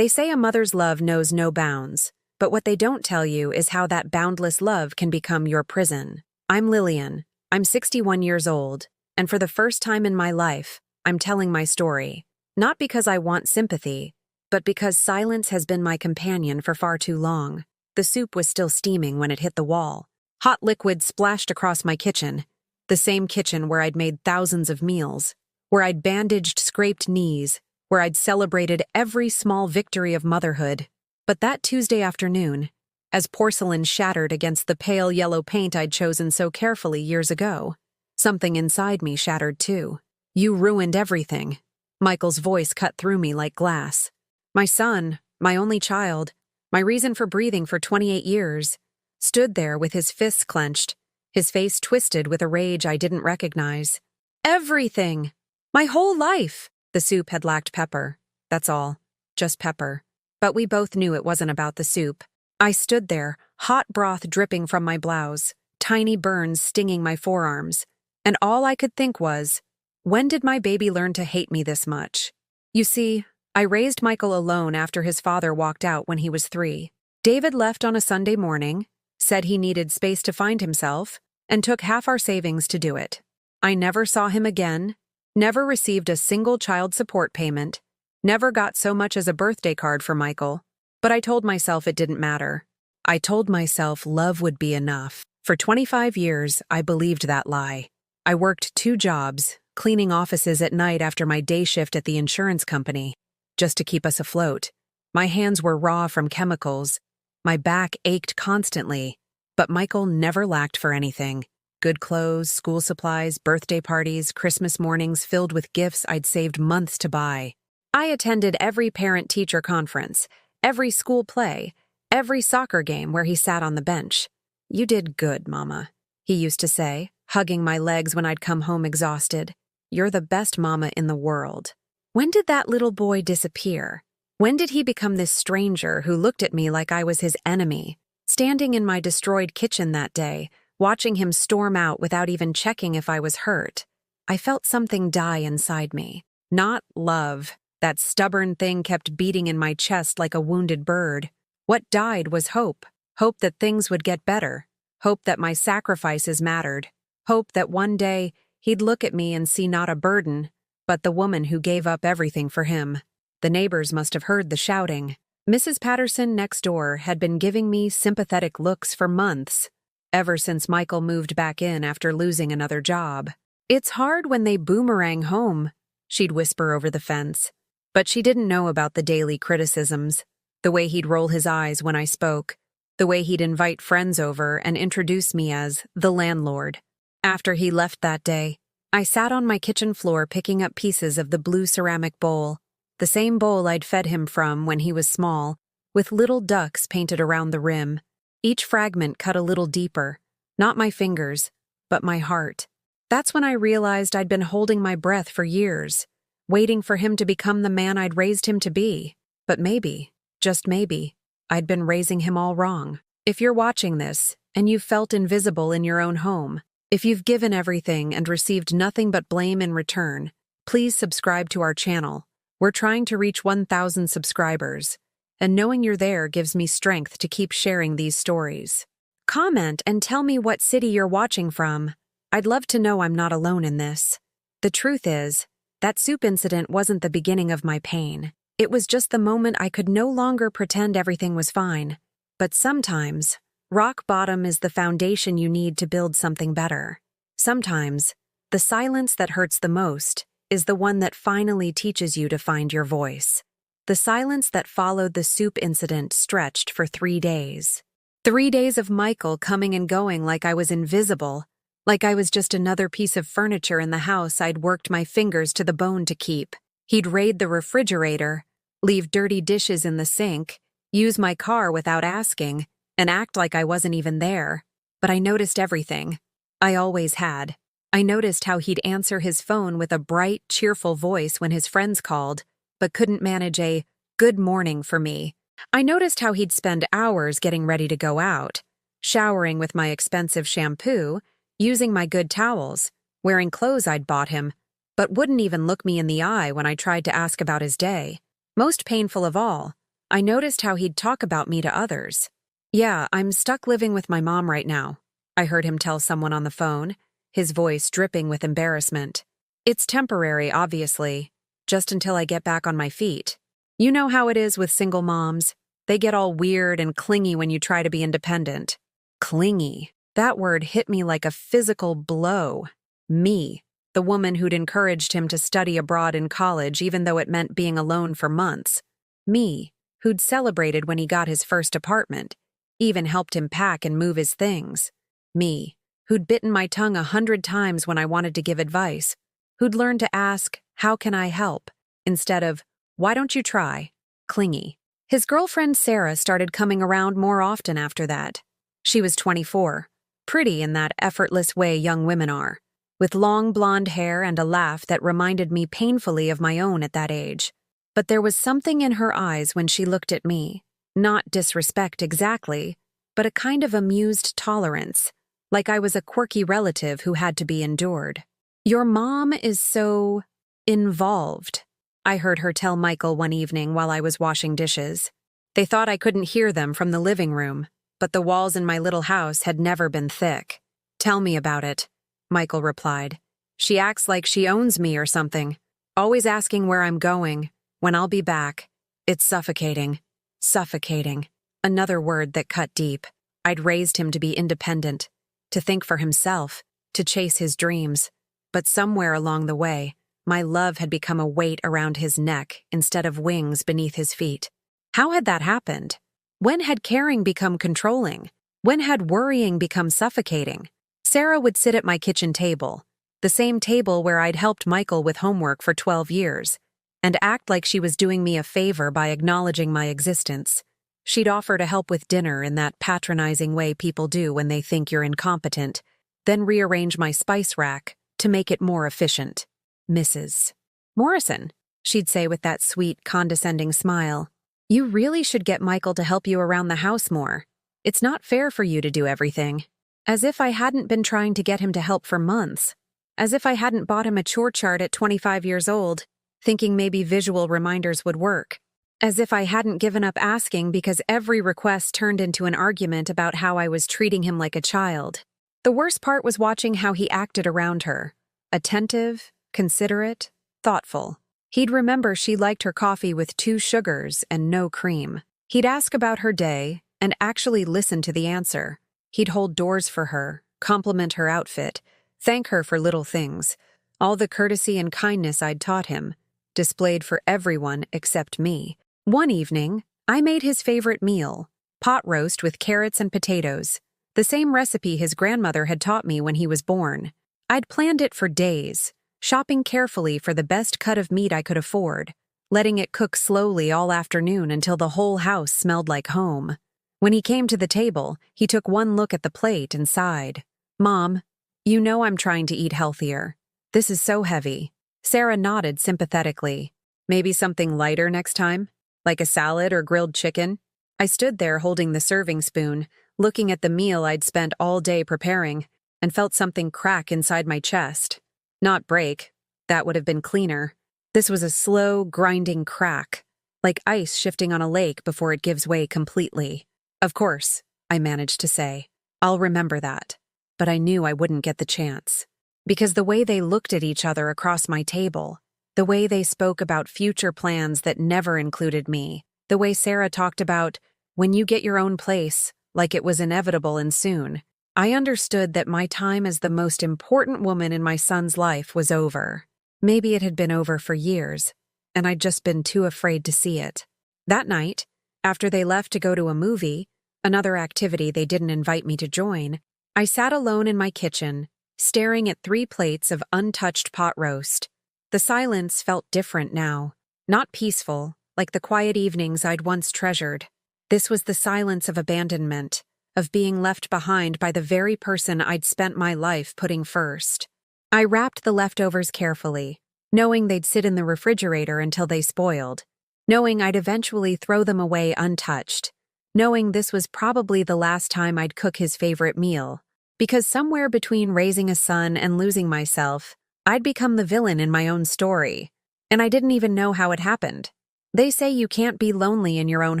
They say a mother's love knows no bounds, but what they don't tell you is how that boundless love can become your prison. I'm Lillian. I'm 61 years old, and for the first time in my life, I'm telling my story. Not because I want sympathy, but because silence has been my companion for far too long. The soup was still steaming when it hit the wall. Hot liquid splashed across my kitchen, the same kitchen where I'd made thousands of meals, where I'd bandaged scraped knees, where I'd celebrated every small victory of motherhood. But that Tuesday afternoon, as porcelain shattered against the pale yellow paint I'd chosen so carefully years ago, something inside me shattered too. You ruined everything. Michael's voice cut through me like glass. My son, my only child, my reason for breathing for 28 years, stood there with his fists clenched, his face twisted with a rage I didn't recognize. Everything! My whole life! The soup had lacked pepper. That's all. Just pepper. But we both knew it wasn't about the soup. I stood there, hot broth dripping from my blouse, tiny burns stinging my forearms, and all I could think was, when did my baby learn to hate me this much? You see, I raised Michael alone after his father walked out when he was 3. David left on a Sunday morning, said he needed space to find himself, and took half our savings to do it. I never saw him again, never received a single child support payment, never got so much as a birthday card for Michael, but I told myself it didn't matter. I told myself love would be enough. For 25 years, I believed that lie. I worked 2 jobs, cleaning offices at night after my day shift at the insurance company, just to keep us afloat. My hands were raw from chemicals. My back ached constantly, but Michael never lacked for anything. Good clothes, school supplies, birthday parties, Christmas mornings filled with gifts I'd saved months to buy. I attended every parent-teacher conference, every school play, every soccer game where he sat on the bench. "You did good, Mama," he used to say, hugging my legs when I'd come home exhausted. "You're the best mama in the world." When did that little boy disappear? When did he become this stranger who looked at me like I was his enemy? Standing in my destroyed kitchen that day, watching him storm out without even checking if I was hurt, I felt something die inside me. Not love. That stubborn thing kept beating in my chest like a wounded bird. What died was hope. Hope that things would get better. Hope that my sacrifices mattered. Hope that one day he'd look at me and see not a burden, but the woman who gave up everything for him. The neighbors must have heard the shouting. Mrs. Patterson next door had been giving me sympathetic looks for months, ever since Michael moved back in after losing another job. "It's hard when they boomerang home," she'd whisper over the fence. But she didn't know about the daily criticisms, the way he'd roll his eyes when I spoke, the way he'd invite friends over and introduce me as the landlord. After he left that day, I sat on my kitchen floor picking up pieces of the blue ceramic bowl, the same bowl I'd fed him from when he was small, with little ducks painted around the rim. Each fragment cut a little deeper, not my fingers, but my heart. That's when I realized I'd been holding my breath for years, waiting for him to become the man I'd raised him to be. But maybe, just maybe, I'd been raising him all wrong. If you're watching this, and you've felt invisible in your own home, if you've given everything and received nothing but blame in return, please subscribe to our channel. We're trying to reach 1,000 subscribers, and knowing you're there gives me strength to keep sharing these stories. Comment and tell me what city you're watching from. I'd love to know I'm not alone in this. The truth is, that soup incident wasn't the beginning of my pain. It was just the moment I could no longer pretend everything was fine. But sometimes, rock bottom is the foundation you need to build something better. Sometimes, the silence that hurts the most is the one that finally teaches you to find your voice. The silence that followed the soup incident stretched for 3 days. 3 days of Michael coming and going like I was invisible, like I was just another piece of furniture in the house I'd worked my fingers to the bone to keep. He'd raid the refrigerator, leave dirty dishes in the sink, use my car without asking, and act like I wasn't even there. But I noticed everything. I always had. I noticed how he'd answer his phone with a bright, cheerful voice when his friends called, but couldn't manage a good morning for me. I noticed how he'd spend hours getting ready to go out, showering with my expensive shampoo, using my good towels, wearing clothes I'd bought him, but wouldn't even look me in the eye when I tried to ask about his day. Most painful of all, I noticed how he'd talk about me to others. Yeah, I'm stuck living with my mom right now, I heard him tell someone on the phone, his voice dripping with embarrassment. It's temporary, obviously, just until I get back on my feet. You know how it is with single moms. They get all weird and clingy when you try to be independent. Clingy. That word hit me like a physical blow. Me, the woman who'd encouraged him to study abroad in college even though it meant being alone for months. Me, who'd celebrated when he got his first apartment, even helped him pack and move his things. Me, who'd bitten my tongue 100 times when I wanted to give advice, who'd learned to ask, "How can I help?" instead of, "Why don't you try?" Clingy. His girlfriend Sarah started coming around more often after that. She was 24, pretty in that effortless way young women are, with long blonde hair and a laugh that reminded me painfully of my own at that age. But there was something in her eyes when she looked at me, not disrespect exactly, but a kind of amused tolerance, like I was a quirky relative who had to be endured. "Your mom is so involved," I heard her tell Michael one evening while I was washing dishes. They thought I couldn't hear them from the living room, but the walls in my little house had never been thick. "Tell me about it," Michael replied. "She acts like she owns me or something, always asking where I'm going, when I'll be back. It's suffocating." Suffocating. Another word that cut deep. I'd raised him to be independent, to think for himself, to chase his dreams. But somewhere along the way, my love had become a weight around his neck instead of wings beneath his feet. How had that happened? When had caring become controlling? When had worrying become suffocating? Sarah would sit at my kitchen table, the same table where I'd helped Michael with homework for 12 years, and act like she was doing me a favor by acknowledging my existence. She'd offer to help with dinner in that patronizing way people do when they think you're incompetent, then rearrange my spice rack to make it more efficient. "Mrs. Morrison," she'd say with that sweet, condescending smile, "you really should get Michael to help you around the house more. It's not fair for you to do everything." As if I hadn't been trying to get him to help for months. As if I hadn't bought him a chore chart at 25 years old, thinking maybe visual reminders would work. As if I hadn't given up asking because every request turned into an argument about how I was treating him like a child. The worst part was watching how he acted around her. Attentive, considerate, thoughtful. He'd remember she liked her coffee with 2 sugars and no cream. He'd ask about her day and actually listen to the answer. He'd hold doors for her, compliment her outfit, thank her for little things. All the courtesy and kindness I'd taught him, displayed for everyone except me. One evening, I made his favorite meal, pot roast with carrots and potatoes, the same recipe his grandmother had taught me when he was born. I'd planned it for days, shopping carefully for the best cut of meat I could afford, letting it cook slowly all afternoon until the whole house smelled like home. When he came to the table, he took one look at the plate and sighed. "Mom, you know I'm trying to eat healthier. This is so heavy." Sarah nodded sympathetically. "Maybe something lighter next time? Like a salad or grilled chicken?" I stood there holding the serving spoon, looking at the meal I'd spent all day preparing, and felt something crack inside my chest. Not break. That would have been cleaner. This was a slow, grinding crack, like ice shifting on a lake before it gives way completely. "Of course," I managed to say. "I'll remember that." But I knew I wouldn't get the chance. Because the way they looked at each other across my table, the way they spoke about future plans that never included me, the way Sarah talked about, "when you get your own place," like it was inevitable and soon, I understood that my time as the most important woman in my son's life was over. Maybe it had been over for years, and I'd just been too afraid to see it. That night, after they left to go to a movie, another activity they didn't invite me to join, I sat alone in my kitchen, staring at 3 plates of untouched pot roast. The silence felt different now, not peaceful, like the quiet evenings I'd once treasured. This was the silence of abandonment, of being left behind by the very person I'd spent my life putting first. I wrapped the leftovers carefully, knowing they'd sit in the refrigerator until they spoiled, knowing I'd eventually throw them away untouched, knowing this was probably the last time I'd cook his favorite meal, because somewhere between raising a son and losing myself, I'd become the villain in my own story, and I didn't even know how it happened. They say you can't be lonely in your own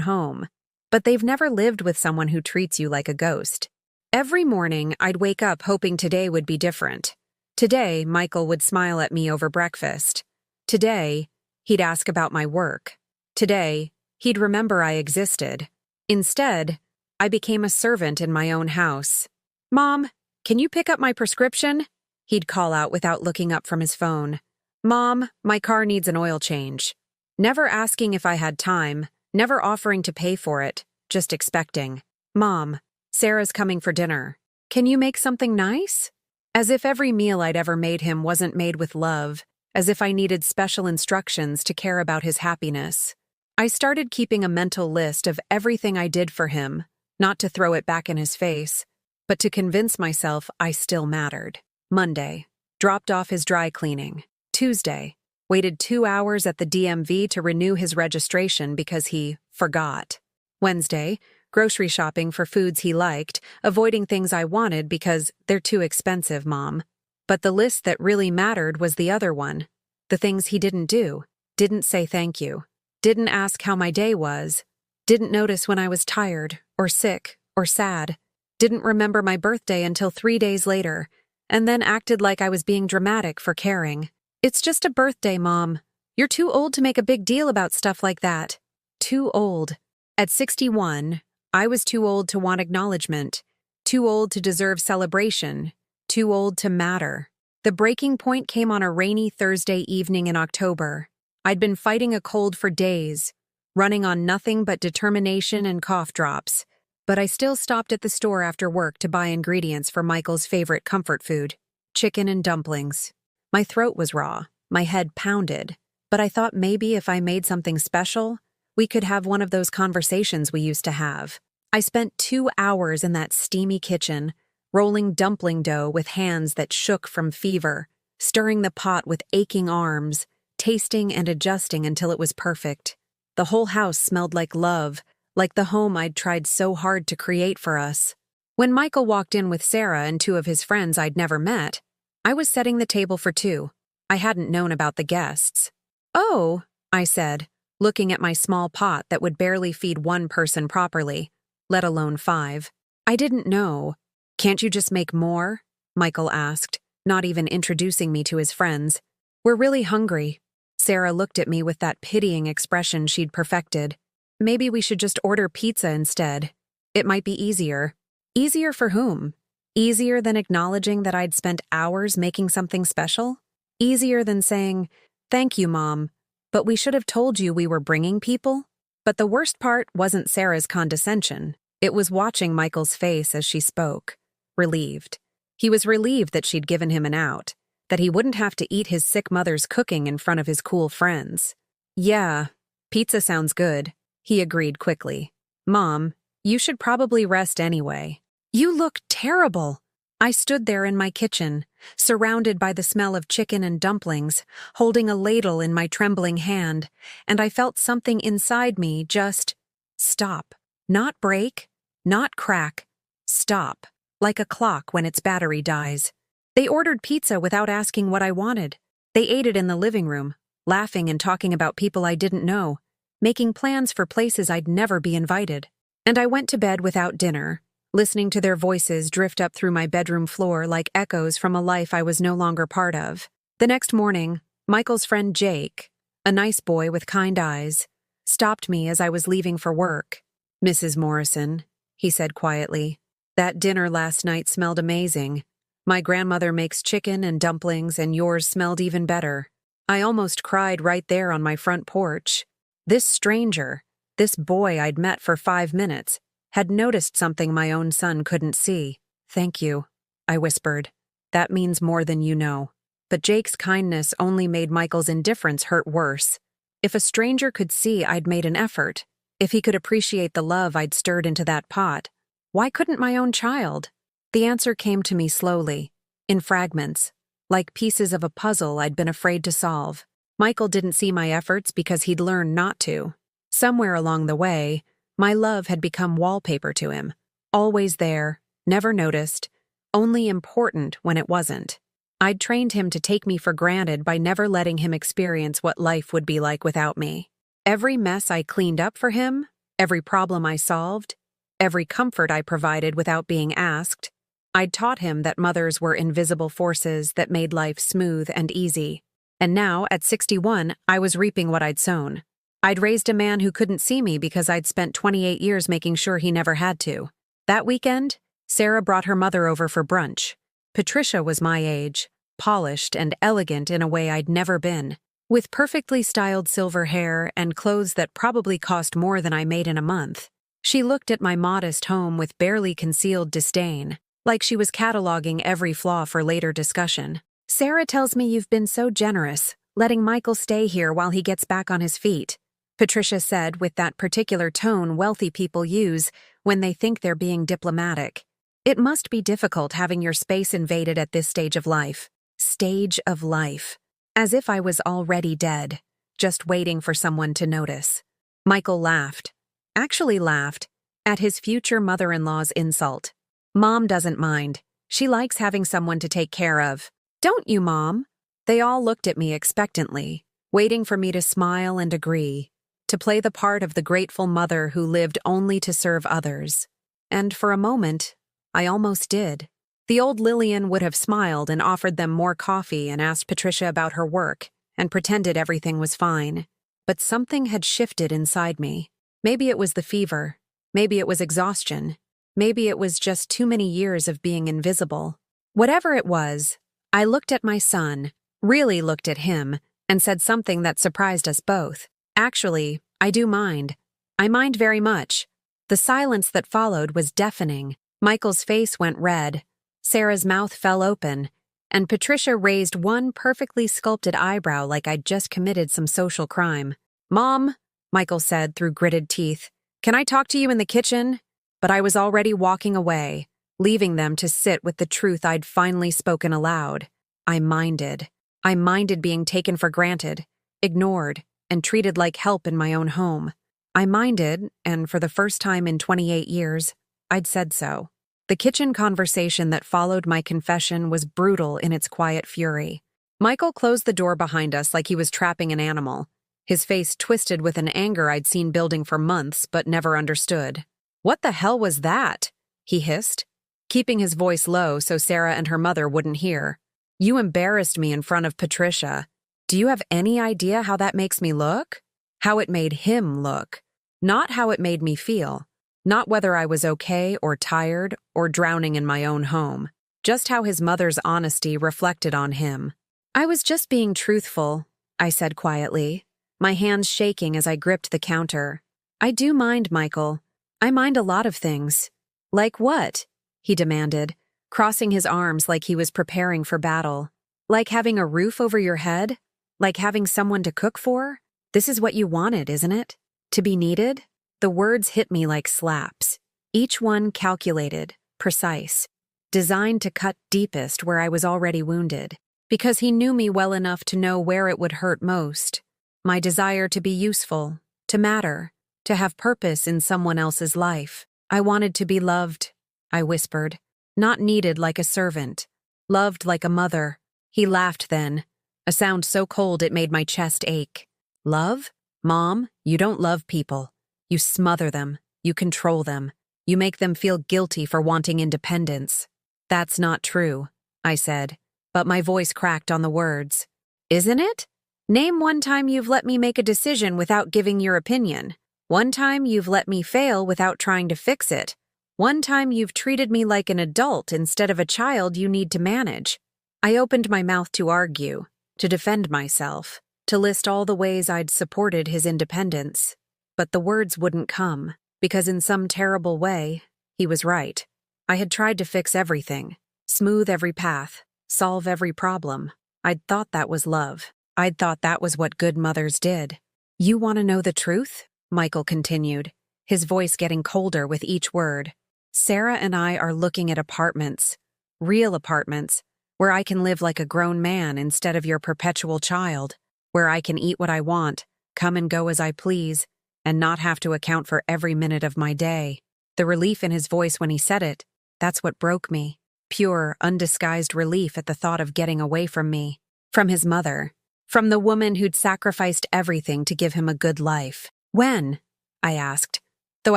home, but they've never lived with someone who treats you like a ghost. Every morning, I'd wake up hoping today would be different. Today, Michael would smile at me over breakfast. Today, he'd ask about my work. Today, he'd remember I existed. Instead, I became a servant in my own house. "Mom, can you pick up my prescription?" He'd call out without looking up from his phone. "Mom, my car needs an oil change." Never asking if I had time, never offering to pay for it, just expecting. "Mom, Sarah's coming for dinner. Can you make something nice?" As if every meal I'd ever made him wasn't made with love, as if I needed special instructions to care about his happiness. I started keeping a mental list of everything I did for him, not to throw it back in his face, but to convince myself I still mattered. Monday, dropped off his dry cleaning. Tuesday, waited 2 hours at the DMV to renew his registration because he forgot. Wednesday, grocery shopping for foods he liked, avoiding things I wanted because they're too expensive, Mom. But the list that really mattered was the other one. The things he didn't do, didn't say thank you, didn't ask how my day was, didn't notice when I was tired or sick or sad, didn't remember my birthday until 3 days later, and then acted like I was being dramatic for caring. "It's just a birthday, Mom. You're too old to make a big deal about stuff like that." Too old. At 61, I was too old to want acknowledgement, too old to deserve celebration, too old to matter. The breaking point came on a rainy Thursday evening in October. I'd been fighting a cold for days, running on nothing but determination and cough drops, but I still stopped at the store after work to buy ingredients for Michael's favorite comfort food, chicken and dumplings. My throat was raw, my head pounded, but I thought maybe if I made something special, we could have one of those conversations we used to have. I spent 2 hours in that steamy kitchen, rolling dumpling dough with hands that shook from fever, stirring the pot with aching arms, tasting and adjusting until it was perfect. The whole house smelled like love, like the home I'd tried so hard to create for us. When Michael walked in with Sarah and 2 of his friends I'd never met, I was setting the table for 2. I hadn't known about the guests. "Oh," I said, looking at my small pot that would barely feed 1 person properly, let alone 5. "I didn't know." "Can't you just make more?" Michael asked, not even introducing me to his friends. "We're really hungry." Sarah looked at me with that pitying expression she'd perfected. "Maybe we should just order pizza instead. It might be easier." Easier for whom? Easier than acknowledging that I'd spent hours making something special? Easier than saying, "Thank you, Mom, but we should have told you we were bringing people?" But the worst part wasn't Sarah's condescension. It was watching Michael's face as she spoke. Relieved. He was relieved that she'd given him an out, that he wouldn't have to eat his sick mother's cooking in front of his cool friends. "Yeah, pizza sounds good," he agreed quickly. "Mom, you should probably rest anyway." "You look terrible." I stood there in my kitchen, surrounded by the smell of chicken and dumplings, holding a ladle in my trembling hand, and I felt something inside me just stop. Not break, not crack. Stop, like a clock when its battery dies. They ordered pizza without asking what I wanted. They ate it in the living room, laughing and talking about people I didn't know, making plans for places I'd never be invited. And I went to bed without dinner, listening to their voices drift up through my bedroom floor like echoes from a life I was no longer part of. The next morning, Michael's friend Jake, a nice boy with kind eyes, stopped me as I was leaving for work. "Mrs. Morrison," he said quietly, "that dinner last night smelled amazing. My grandmother makes chicken and dumplings, and yours smelled even better." I almost cried right there on my front porch. This stranger, this boy I'd met for 5 minutes, had noticed something my own son couldn't see. "Thank you," I whispered. "That means more than you know." But Jake's kindness only made Michael's indifference hurt worse. If a stranger could see I'd made an effort, if he could appreciate the love I'd stirred into that pot, why couldn't my own child? The answer came to me slowly, in fragments, like pieces of a puzzle I'd been afraid to solve. Michael didn't see my efforts because he'd learned not to. Somewhere along the way, my love had become wallpaper to him, always there, never noticed, only important when it wasn't. I'd trained him to take me for granted by never letting him experience what life would be like without me. Every mess I cleaned up for him, every problem I solved, every comfort I provided without being asked, I'd taught him that mothers were invisible forces that made life smooth and easy. And now, at 61, I was reaping what I'd sown. I'd raised a man who couldn't see me because I'd spent 28 years making sure he never had to. That weekend, Sarah brought her mother over for brunch. Patricia was my age, polished and elegant in a way I'd never been. With perfectly styled silver hair and clothes that probably cost more than I made in a month, she looked at my modest home with barely concealed disdain, like she was cataloging every flaw for later discussion. "Sarah tells me you've been so generous, letting Michael stay here while he gets back on his feet," Patricia said with that particular tone wealthy people use when they think they're being diplomatic. "It must be difficult having your space invaded at this stage of life." Stage of life. As if I was already dead, just waiting for someone to notice. Michael laughed. Actually laughed at his future mother-in-law's insult. "Mom doesn't mind. She likes having someone to take care of." "Don't you, Mom?" They all looked at me expectantly, waiting for me to smile and agree, to play the part of the grateful mother who lived only to serve others. And for a moment, I almost did. The old Lillian would have smiled and offered them more coffee and asked Patricia about her work and pretended everything was fine. But something had shifted inside me. Maybe it was the fever. Maybe it was exhaustion. Maybe it was just too many years of being invisible. Whatever it was, I looked at my son, really looked at him, and said something that surprised us both. "Actually, I do mind. I mind very much." The silence that followed was deafening. Michael's face went red. Sarah's mouth fell open, and Patricia raised one perfectly sculpted eyebrow like I'd just committed some social crime. "Mom," Michael said through gritted teeth, "can I talk to you in the kitchen?" But I was already walking away, leaving them to sit with the truth I'd finally spoken aloud. I minded. I minded being taken for granted, ignored, and treated like help in my own home. I minded, and for the first time in 28 years, I'd said so. The kitchen conversation that followed my confession was brutal in its quiet fury. Michael closed the door behind us like he was trapping an animal, his face twisted with an anger I'd seen building for months but never understood. "What the hell was that?" he hissed, keeping his voice low so Sarah and her mother wouldn't hear. "You embarrassed me in front of Patricia. Do you have any idea how that makes me look?" How it made him look, not how it made me feel. Not whether I was okay or tired or drowning in my own home, just how his mother's honesty reflected on him. "I was just being truthful," I said quietly, my hands shaking as I gripped the counter. "I do mind, Michael. I mind a lot of things." "Like what?" he demanded, crossing his arms like he was preparing for battle. "Like having a roof over your head? Like having someone to cook for? This is what you wanted, isn't it? To be needed?" The words hit me like slaps, each one calculated, precise, designed to cut deepest where I was already wounded, because he knew me well enough to know where it would hurt most. My desire to be useful, to matter, to have purpose in someone else's life. I wanted to be loved, I whispered, not needed like a servant, loved like a mother. He laughed then, a sound so cold it made my chest ache. "Love? Mom, you don't love people. You smother them, you control them, you make them feel guilty for wanting independence." "That's not true," I said, but my voice cracked on the words. "Isn't it? Name one time you've let me make a decision without giving your opinion. One time you've let me fail without trying to fix it. One time you've treated me like an adult instead of a child you need to manage." I opened my mouth to argue, to defend myself, to list all the ways I'd supported his independence. But the words wouldn't come, because in some terrible way, he was right. I had tried to fix everything, smooth every path, solve every problem. I'd thought that was love. I'd thought that was what good mothers did. "You want to know the truth?" Michael continued, his voice getting colder with each word. "Sarah and I are looking at apartments, real apartments, where I can live like a grown man instead of your perpetual child, where I can eat what I want, come and go as I please, and not have to account for every minute of my day." The relief in his voice when he said it, that's what broke me. Pure, undisguised relief at the thought of getting away from me, from his mother, From the woman who'd sacrificed everything to give him a good life. When? I asked, though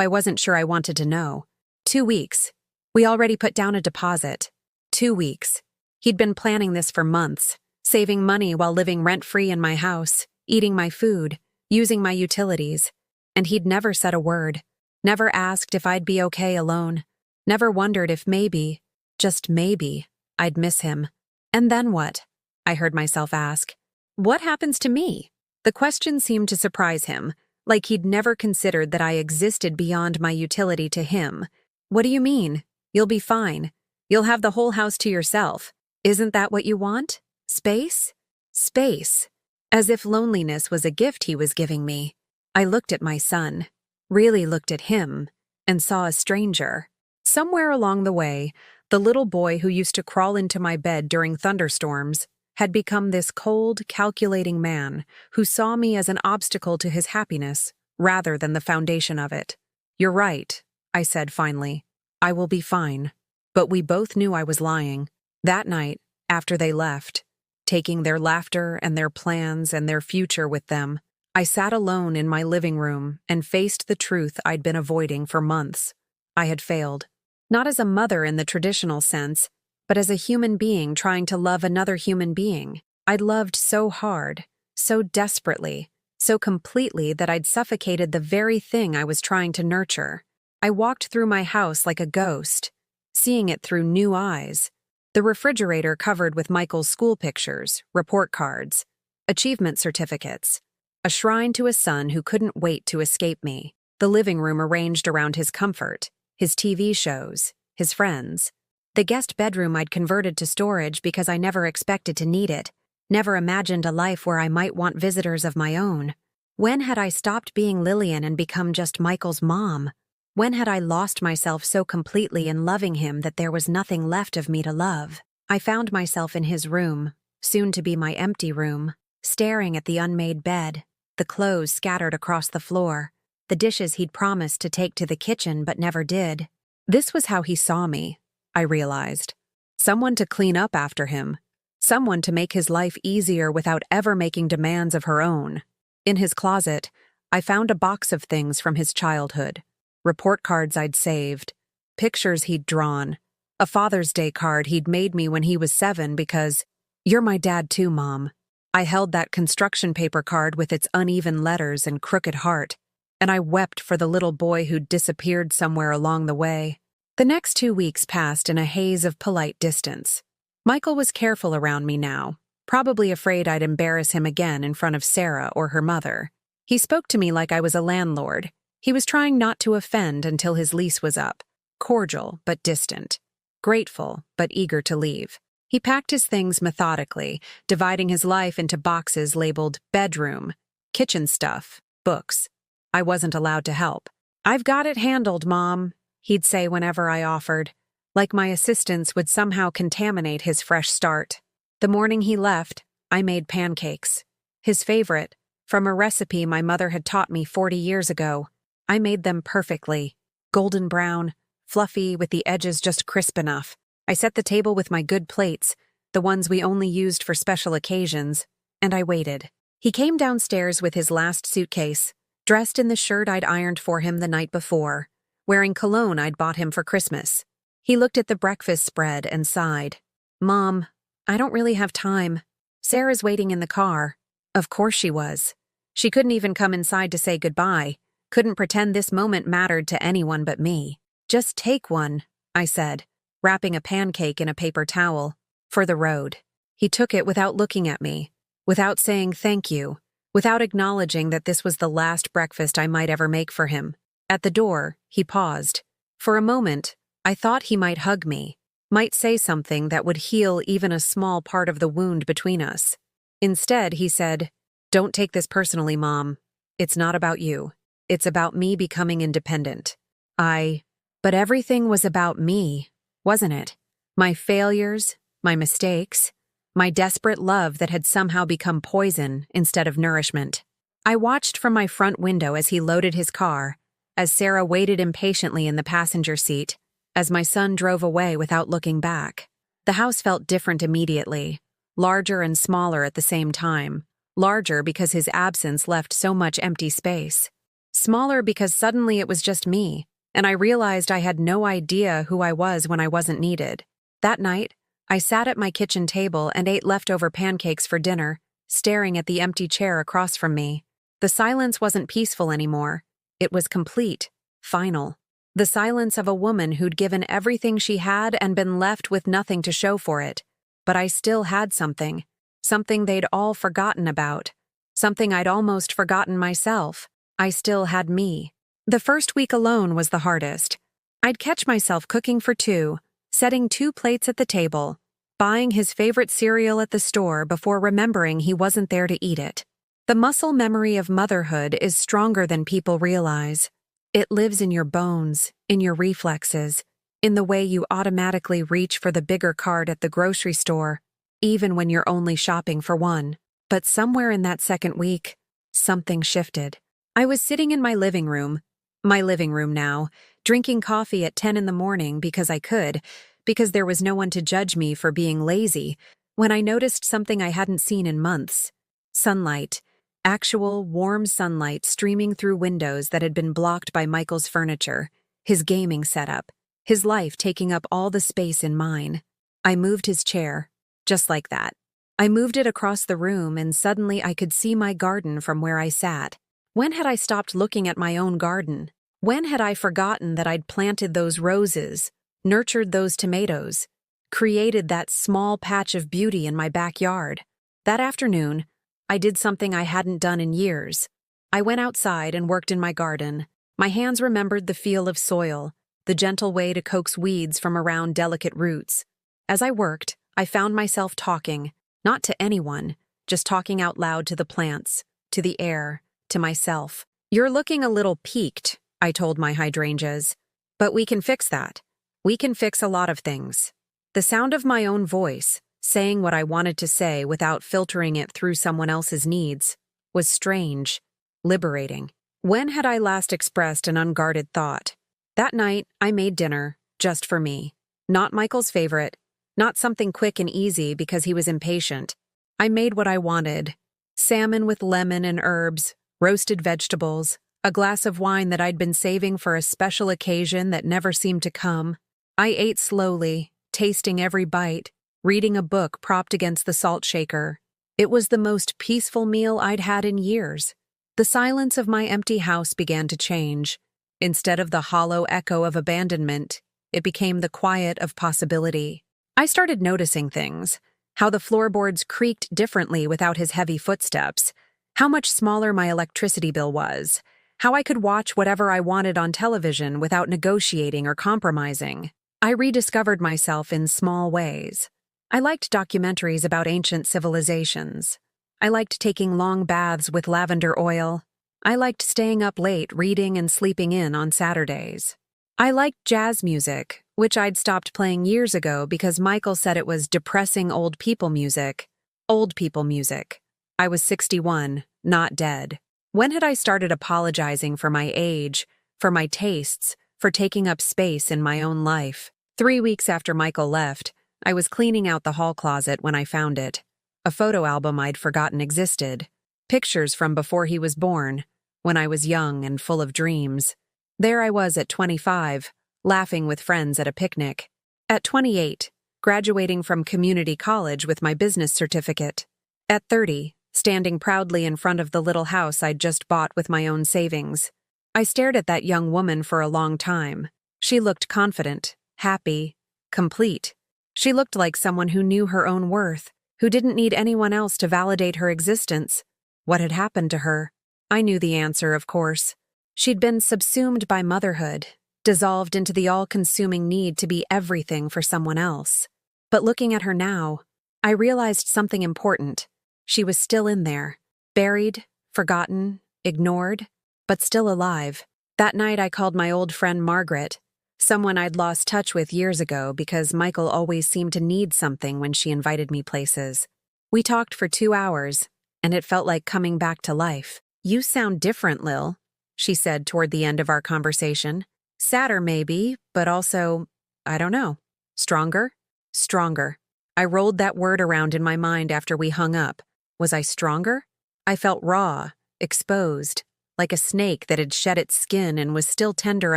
I wasn't sure I wanted to know. 2 weeks. We already put down a deposit. 2 weeks. He'd been planning this for months, saving money while living rent-free in my house, eating my food, using my utilities. And he'd never said a word, never asked if I'd be okay alone, never wondered if maybe, just maybe, I'd miss him. And then what? I heard myself ask. What happens to me? The question seemed to surprise him, like he'd never considered that I existed beyond my utility to him. What do you mean? You'll be fine. You'll have the whole house to yourself. Isn't that what you want? Space? Space. As if loneliness was a gift he was giving me. I looked at my son, really looked at him, and saw a stranger. Somewhere along the way, the little boy who used to crawl into my bed during thunderstorms had become this cold, calculating man who saw me as an obstacle to his happiness rather than the foundation of it. You're right, I said finally. I will be fine. But we both knew I was lying. That night, after they left, taking their laughter and their plans and their future with them, I sat alone in my living room and faced the truth I'd been avoiding for months. I had failed. Not as a mother in the traditional sense, but as a human being trying to love another human being. I'd loved so hard, so desperately, so completely that I'd suffocated the very thing I was trying to nurture. I walked through my house like a ghost, seeing it through new eyes. The refrigerator covered with Michael's school pictures, report cards, achievement certificates, a shrine to a son who couldn't wait to escape me, the living room arranged around his comfort, his TV shows, his friends. The guest bedroom I'd converted to storage because I never expected to need it, never imagined a life where I might want visitors of my own. When had I stopped being Lillian and become just Michael's mom? When had I lost myself so completely in loving him that there was nothing left of me to love? I found myself in his room, soon to be my empty room, staring at the unmade bed, the clothes scattered across the floor, the dishes he'd promised to take to the kitchen but never did. This was how he saw me, I realized. Someone to clean up after him. Someone to make his life easier without ever making demands of her own. In his closet, I found a box of things from his childhood. Report cards I'd saved, pictures he'd drawn, a Father's Day card he'd made me when he was 7 because, "You're my dad too, Mom." I held that construction paper card with its uneven letters and crooked heart, and I wept for the little boy who'd disappeared somewhere along the way. The next 2 weeks passed in a haze of polite distance. Michael was careful around me now, probably afraid I'd embarrass him again in front of Sarah or her mother. He spoke to me like I was a landlord. He was trying not to offend until his lease was up, cordial but distant, grateful but eager to leave. He packed his things methodically, dividing his life into boxes labeled bedroom, kitchen stuff, books. I wasn't allowed to help. "I've got it handled, Mom," he'd say whenever I offered, like my assistance would somehow contaminate his fresh start. The morning he left, I made pancakes. His favorite, from a recipe my mother had taught me 40 years ago. I made them perfectly, golden brown, fluffy with the edges just crisp enough. I set the table with my good plates, the ones we only used for special occasions, and I waited. He came downstairs with his last suitcase, dressed in the shirt I'd ironed for him the night before, wearing cologne I'd bought him for Christmas. He looked at the breakfast spread and sighed. "Mom, I don't really have time. Sarah's waiting in the car." Of course she was. She couldn't even come inside to say goodbye, couldn't pretend this moment mattered to anyone but me. "Just take one," I said, wrapping a pancake in a paper towel, "for the road." He took it without looking at me, without saying thank you, without acknowledging that this was the last breakfast I might ever make for him. At the door, he paused. For a moment, I thought he might hug me, might say something that would heal even a small part of the wound between us. Instead, he said, "Don't take this personally, Mom. It's not about you. It's about me becoming independent." But everything was about me, wasn't it? My failures, my mistakes, my desperate love that had somehow become poison instead of nourishment. I watched from my front window as he loaded his car, as Sarah waited impatiently in the passenger seat, as my son drove away without looking back. The house felt different immediately, larger and smaller at the same time, Larger because his absence left so much empty space. Smaller because suddenly it was just me, and I realized I had no idea who I was when I wasn't needed. That night, I sat at my kitchen table and ate leftover pancakes for dinner, staring at the empty chair across from me. The silence wasn't peaceful anymore. It was complete, final. The silence of a woman who'd given everything she had and been left with nothing to show for it. But I still had something. Something they'd all forgotten about. Something I'd almost forgotten myself. I still had me. The first week alone was the hardest. I'd catch myself cooking for two, setting 2 plates at the table, buying his favorite cereal at the store before remembering he wasn't there to eat it. The muscle memory of motherhood is stronger than people realize. It lives in your bones, in your reflexes, in the way you automatically reach for the bigger cart at the grocery store, even when you're only shopping for one. But somewhere in that second week, something shifted. I was sitting in my living room now, drinking coffee at 10 in the morning because I could, because there was no one to judge me for being lazy, when I noticed something I hadn't seen in months. Sunlight. Actual, warm sunlight streaming through windows that had been blocked by Michael's furniture, his gaming setup, his life taking up all the space in mine. I moved his chair, just like that. I moved it across the room and suddenly I could see my garden from where I sat. When had I stopped looking at my own garden? When had I forgotten that I'd planted those roses, nurtured those tomatoes, created that small patch of beauty in my backyard? That afternoon, I did something I hadn't done in years. I went outside and worked in my garden. My hands remembered the feel of soil, the gentle way to coax weeds from around delicate roots. As I worked, I found myself talking, not to anyone, just talking out loud to the plants, to the air, to myself. "You're looking a little peaked," I told my hydrangeas. "But we can fix that. We can fix a lot of things." The sound of my own voice, saying what I wanted to say without filtering it through someone else's needs, was strange, liberating. When had I last expressed an unguarded thought? That night, I made dinner, just for me. Not Michael's favorite, not something quick and easy because he was impatient. I made what I wanted. Salmon with lemon and herbs, roasted vegetables, a glass of wine that I'd been saving for a special occasion that never seemed to come. I ate slowly, tasting every bite, reading a book propped against the salt shaker. It was the most peaceful meal I'd had in years. The silence of my empty house began to change. Instead of the hollow echo of abandonment, it became the quiet of possibility. I started noticing things, how the floorboards creaked differently without his heavy footsteps, how much smaller my electricity bill was, how I could watch whatever I wanted on television without negotiating or compromising. I rediscovered myself in small ways. I liked documentaries about ancient civilizations. I liked taking long baths with lavender oil. I liked staying up late reading and sleeping in on Saturdays. I liked jazz music, which I'd stopped playing years ago because Michael said it was depressing old people music. Old people music. I was 61, not dead. When had I started apologizing for my age, for my tastes, for taking up space in my own life? 3 weeks after Michael left, I was cleaning out the hall closet when I found it. A photo album I'd forgotten existed. Pictures from before he was born, when I was young and full of dreams. There I was at 25, laughing with friends at a picnic. At 28, graduating from community college with my business certificate. At 30, standing proudly in front of the little house I'd just bought with my own savings. I stared at that young woman for a long time. She looked confident, happy, complete. She looked like someone who knew her own worth, who didn't need anyone else to validate her existence. What had happened to her? I knew the answer, of course. She'd been subsumed by motherhood, dissolved into the all-consuming need to be everything for someone else. But looking at her now, I realized something important. She was still in there, buried, forgotten, ignored, but still alive. That night I called my old friend Margaret, someone I'd lost touch with years ago because Michael always seemed to need something when she invited me places. We talked for 2 hours, and it felt like coming back to life. "You sound different, Lil," she said toward the end of our conversation. "Sadder maybe, but also, I don't know. Stronger?" Stronger. I rolled that word around in my mind after we hung up. Was I stronger? I felt raw, exposed, like a snake that had shed its skin and was still tender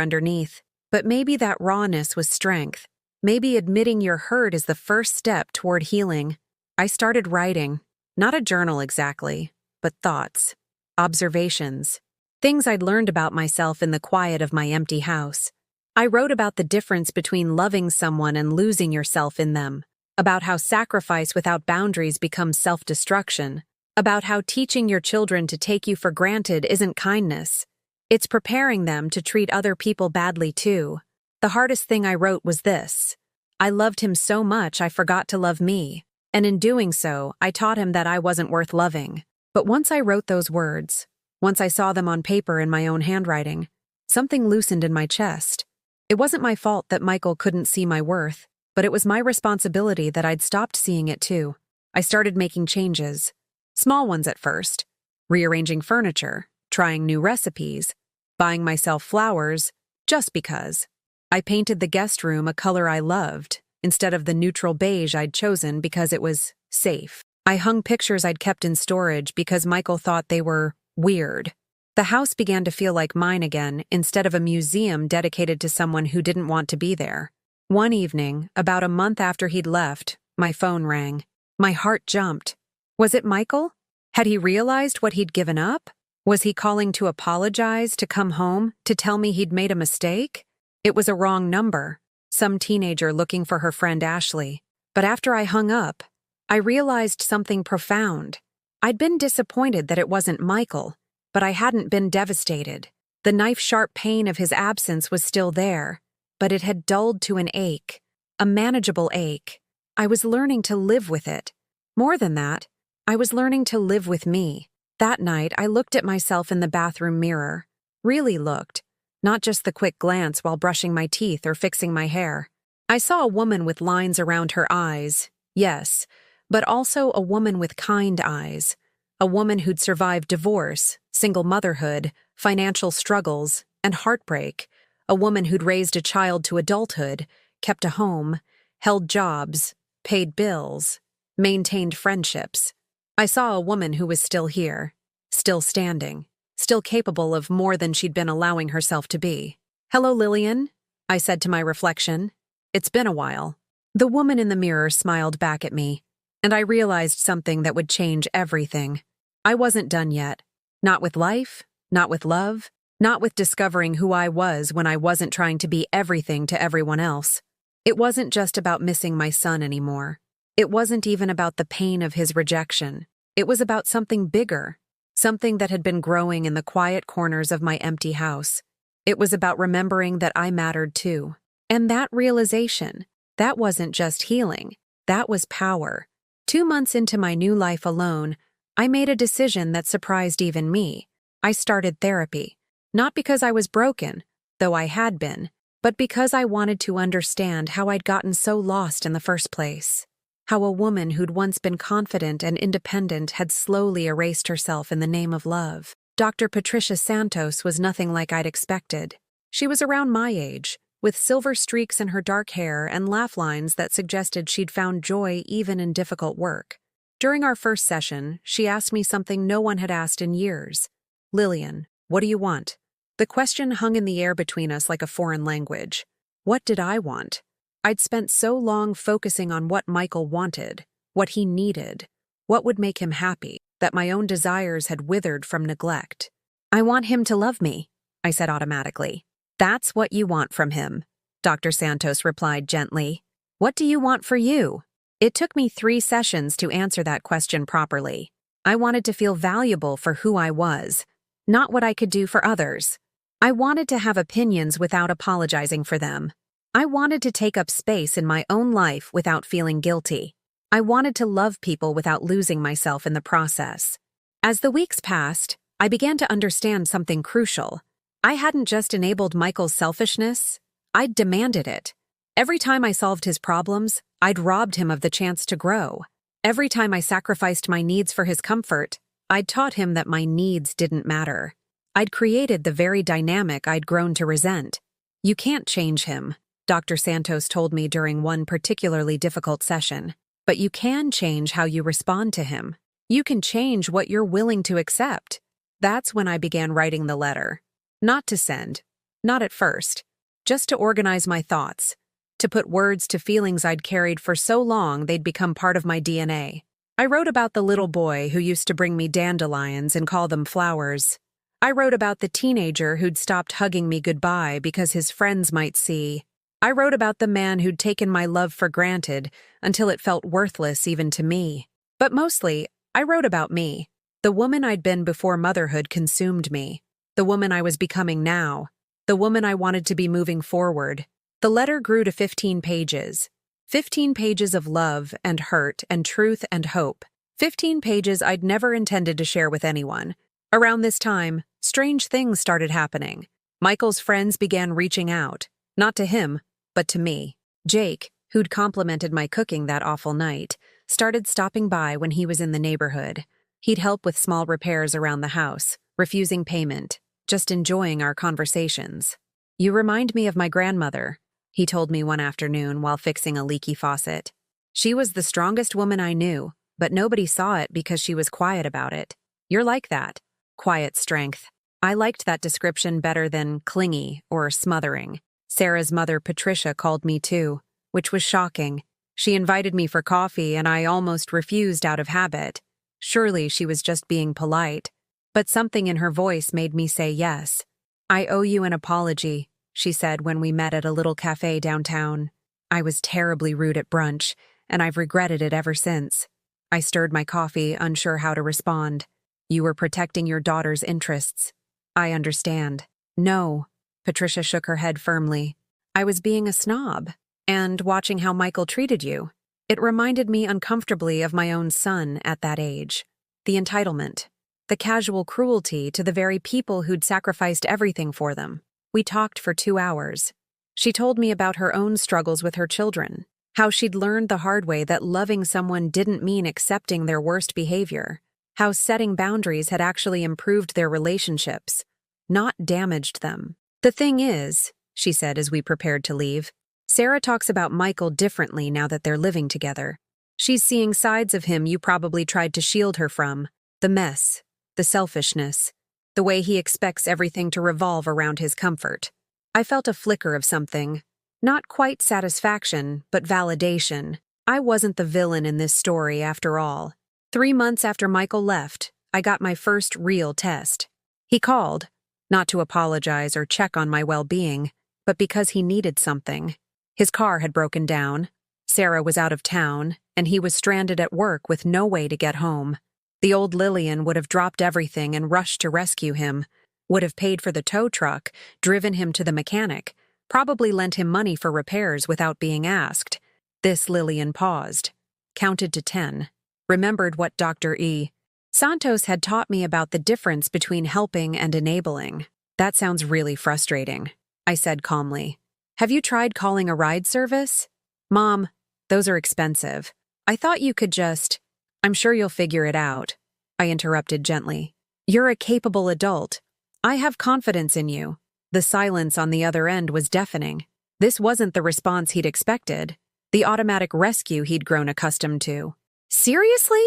underneath. But maybe that rawness was strength. Maybe admitting you're hurt is the first step toward healing. I started writing, not a journal exactly, but thoughts, observations, things I'd learned about myself in the quiet of my empty house. I wrote about the difference between loving someone and losing yourself in them, about how sacrifice without boundaries becomes self-destruction, about how teaching your children to take you for granted isn't kindness. It's preparing them to treat other people badly too. The hardest thing I wrote was this: I loved him so much I forgot to love me, and in doing so, I taught him that I wasn't worth loving. But once I wrote those words, once I saw them on paper in my own handwriting, something loosened in my chest. It wasn't my fault that Michael couldn't see my worth, but it was my responsibility that I'd stopped seeing it too. I started making changes. Small ones at first, rearranging furniture, trying new recipes, buying myself flowers, just because. I painted the guest room a color I loved, instead of the neutral beige I'd chosen because it was safe. I hung pictures I'd kept in storage because Michael thought they were weird. The house began to feel like mine again, instead of a museum dedicated to someone who didn't want to be there. One evening, about a month after he'd left, my phone rang. My heart jumped. Was it Michael? Had he realized what he'd given up? Was he calling to apologize, to come home, to tell me he'd made a mistake? It was a wrong number, some teenager looking for her friend Ashley. But after I hung up, I realized something profound. I'd been disappointed that it wasn't Michael, but I hadn't been devastated. The knife-sharp pain of his absence was still there, but it had dulled to an ache, a manageable ache. I was learning to live with it. More than that, I was learning to live with me. That night, I looked at myself in the bathroom mirror. Really looked, not just the quick glance while brushing my teeth or fixing my hair. I saw a woman with lines around her eyes, yes, but also a woman with kind eyes. A woman who'd survived divorce, single motherhood, financial struggles, and heartbreak. A woman who'd raised a child to adulthood, kept a home, held jobs, paid bills, maintained friendships. I saw a woman who was still here, still standing, still capable of more than she'd been allowing herself to be. "Hello, Lillian," I said to my reflection. "It's been a while." The woman in the mirror smiled back at me, and I realized something that would change everything. I wasn't done yet. Not with life, not with love, not with discovering who I was when I wasn't trying to be everything to everyone else. It wasn't just about missing my son anymore. It wasn't even about the pain of his rejection. It was about something bigger, something that had been growing in the quiet corners of my empty house. It was about remembering that I mattered too. And that realization, that wasn't just healing, that was power. 2 months into my new life alone, I made a decision that surprised even me. I started therapy, not because I was broken, though I had been, but because I wanted to understand how I'd gotten so lost in the first place. How a woman who'd once been confident and independent had slowly erased herself in the name of love. Dr. Patricia Santos was nothing like I'd expected. She was around my age, with silver streaks in her dark hair and laugh lines that suggested she'd found joy even in difficult work. During our first session, she asked me something no one had asked in years. "Lillian, what do you want?" The question hung in the air between us like a foreign language. What did I want? I'd spent so long focusing on what Michael wanted, what he needed, what would make him happy, that my own desires had withered from neglect. "I want him to love me," I said automatically. "That's what you want from him," Dr. Santos replied gently. "What do you want for you?" It took me 3 sessions to answer that question properly. I wanted to feel valuable for who I was, not what I could do for others. I wanted to have opinions without apologizing for them. I wanted to take up space in my own life without feeling guilty. I wanted to love people without losing myself in the process. As the weeks passed, I began to understand something crucial. I hadn't just enabled Michael's selfishness, I'd demanded it. Every time I solved his problems, I'd robbed him of the chance to grow. Every time I sacrificed my needs for his comfort, I'd taught him that my needs didn't matter. I'd created the very dynamic I'd grown to resent. "You can't change him," Dr. Santos told me during one particularly difficult session, "but you can change how you respond to him. You can change what you're willing to accept. That's when I began writing the letter. Not to send. Not at first. Just to organize my thoughts. To put words to feelings I'd carried for so long they'd become part of my DNA. I wrote about the little boy who used to bring me dandelions and call them flowers. I wrote about the teenager who'd stopped hugging me goodbye because his friends might see. I wrote about the man who'd taken my love for granted until it felt worthless even to me. But mostly, I wrote about me. The woman I'd been before motherhood consumed me. The woman I was becoming now. The woman I wanted to be moving forward. The letter grew to 15 pages. 15 pages of love and hurt and truth and hope. 15 pages I'd never intended to share with anyone. Around this time, strange things started happening. Michael's friends began reaching out. Not to him, but to me. Jake, who'd complimented my cooking that awful night, started stopping by when he was in the neighborhood. He'd help with small repairs around the house, refusing payment, just enjoying our conversations. "You remind me of my grandmother," he told me one afternoon while fixing a leaky faucet. "She was the strongest woman I knew, but nobody saw it because she was quiet about it. You're like that. Quiet strength." I liked that description better than clingy or smothering. Sarah's mother, Patricia, called me too, which was shocking. She invited me for coffee and I almost refused out of habit. Surely she was just being polite. But something in her voice made me say yes. "I owe you an apology," she said when we met at a little cafe downtown. "I was terribly rude at brunch, and I've regretted it ever since." I stirred my coffee, unsure how to respond. "You were protecting your daughter's interests." "I understand." "No." Patricia shook her head firmly. "I was being a snob, and watching how Michael treated you. It reminded me uncomfortably of my own son at that age. The entitlement. The casual cruelty to the very people who'd sacrificed everything for them. We talked for 2 hours. She told me about her own struggles with her children, how she'd learned the hard way that loving someone didn't mean accepting their worst behavior, how setting boundaries had actually improved their relationships, not damaged them. "The thing is," she said as we prepared to leave, "Sarah talks about Michael differently now that they're living together. She's seeing sides of him you probably tried to shield her from. The mess, the selfishness, the way he expects everything to revolve around his comfort." I felt a flicker of something. Not quite satisfaction, but validation. I wasn't the villain in this story after all. 3 months after Michael left, I got my first real test. He called, not to apologize or check on my well-being, but because he needed something. His car had broken down, Sarah was out of town, and he was stranded at work with no way to get home. The old Lillian would have dropped everything and rushed to rescue him, would have paid for the tow truck, driven him to the mechanic, probably lent him money for repairs without being asked. This Lillian paused, counted to 10, remembered what Dr. E. Santos had taught me about the difference between helping and enabling. "That sounds really frustrating," I said calmly. "Have you tried calling a ride service?" "Mom, those are expensive. I thought you could just—" "I'm sure you'll figure it out," I interrupted gently. "You're a capable adult. I have confidence in you." The silence on the other end was deafening. This wasn't the response he'd expected, the automatic rescue he'd grown accustomed to. "Seriously?